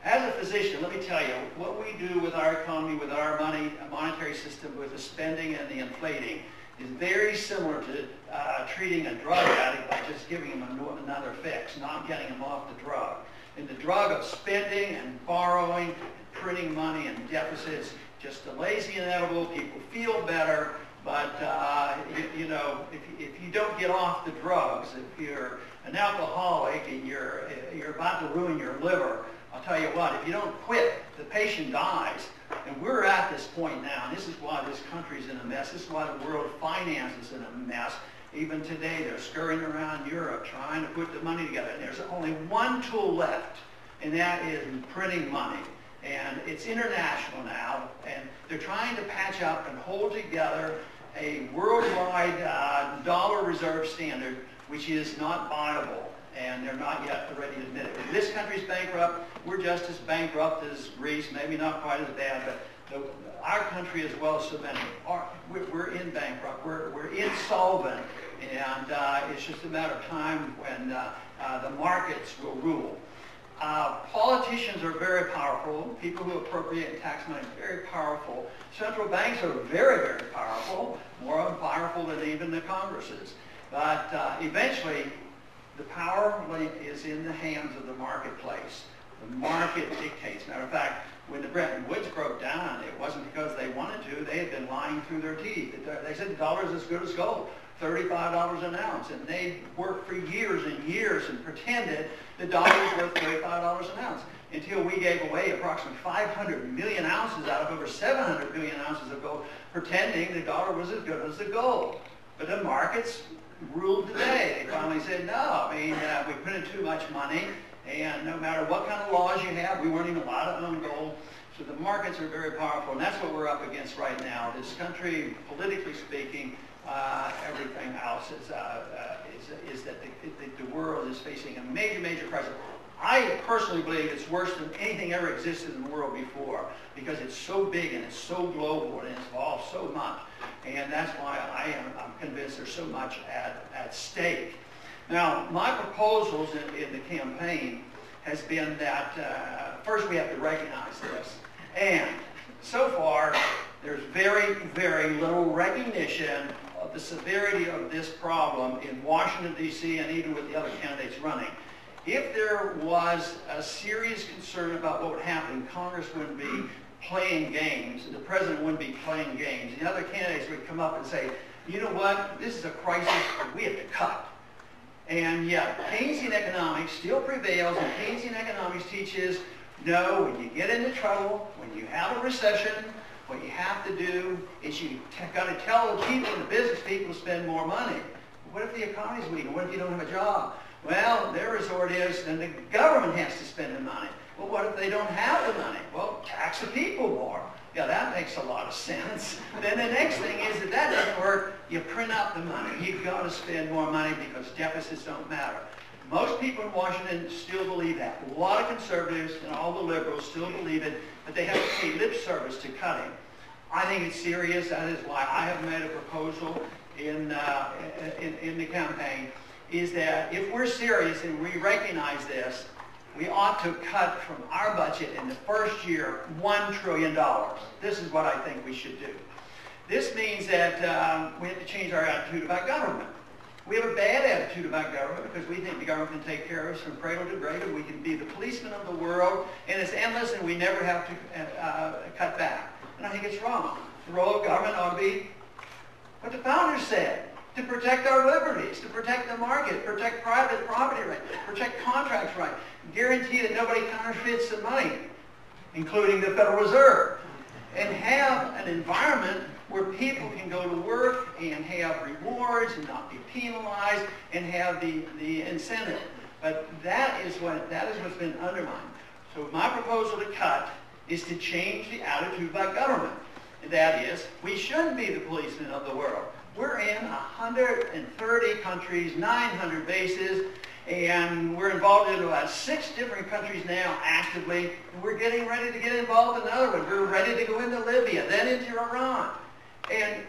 As a physician, let me tell you, what we do with our economy, with our money, monetary system, with the spending and the inflating, is very similar to treating a drug addict by just giving him another fix, not getting him off the drug. And the drug of spending and borrowing and printing money and deficits just delays the inevitable. People feel better, but you know, if you don't get off the drugs, if you're an alcoholic and you're about to ruin your liver, I'll tell you what, if you don't quit, the patient dies. And we're at this point now, and this is why this country's in a mess. This is why the world finance is in a mess. Even today, they're scurrying around Europe trying to put the money together. And there's only one tool left, and that is printing money. And it's international now, and they're trying to patch up and hold together a worldwide dollar reserve standard, which is not viable. And they're not yet ready to admit it. If this country's bankrupt, we're just as bankrupt as Greece, maybe not quite as bad, but our country as well as so many, we're in bankrupt, we're insolvent, and it's just a matter of time when the markets will rule. Politicians are very powerful. People who appropriate tax money are very powerful. Central banks are very, very powerful, more powerful than even the Congresses. But eventually, the power is in the hands of the marketplace. The market dictates. Matter of fact, when the Bretton Woods broke down, it wasn't because they wanted to. They had been lying through their teeth. They said the dollar is as good as gold, $35 an ounce. And they worked for years and years and pretended the dollar was worth $35 an ounce until we gave away approximately 500 million ounces out of over 700 million ounces of gold, pretending the dollar was as good as the gold. But the markets ruled the day. They finally said, no, I mean, we printed too much money, and no matter what kind of laws you have, we weren't even allowed to own gold. So the markets are very powerful, and that's what we're up against right now. This country, politically speaking, everything else is that the world is facing a major, major crisis. I personally believe it's worse than anything ever existed in the world before, because it's so big and it's so global and it involves so much. And that's why I'm convinced there's so much at stake. Now, my proposals in the campaign has been that first we have to recognize this. And so far, there's very, very little recognition of the severity of this problem in Washington, D.C., and even with the other candidates running. If there was a serious concern about what would happen, Congress wouldn't be playing games, and the president wouldn't be playing games. The other candidates would come up and say, you know what, this is a crisis that we have to cut. And yet, Keynesian economics still prevails, and Keynesian economics teaches, no, when you get into trouble, when you have a recession, what you have to do is you got to tell the people, the business people, to spend more money. What if the economy's weak? What if you don't have a job? Well, their resort is, then the government has to spend the money. Well, what if they don't have the money? Well, tax the people more. Yeah, that makes a lot of sense. Then the next thing is, if that doesn't work, you print out the money. You've got to spend more money because deficits don't matter. Most people in Washington still believe that. A lot of conservatives and all the liberals still believe it, but they have to pay lip service to cutting. I think it's serious. That is why I have made a proposal in the campaign, is that if we're serious and we recognize this, we ought to cut from our budget in the first year $1 trillion. This is what I think we should do. This means that we have to change our attitude about government. We have a bad attitude about government because we think the government can take care of us from cradle to grave, and we can be the policeman of the world, and it's endless, and we never have to cut back. And I think it's wrong. The role of government ought to be what the founders said: to protect our liberties, to protect the market, protect private property rights, protect contracts rights, guarantee that nobody counterfeits the money, including the Federal Reserve, and have an environment where people can go to work and have rewards and not be penalized and have the incentive. But that is what's been undermined. So my proposal to cut is to change the attitude about government. And that is, we shouldn't be the policemen of the world. We're in 130 countries, 900 bases, and we're involved in about 6 different countries now actively, and we're getting ready to get involved in another one. We're ready to go into Libya, then into Iran. And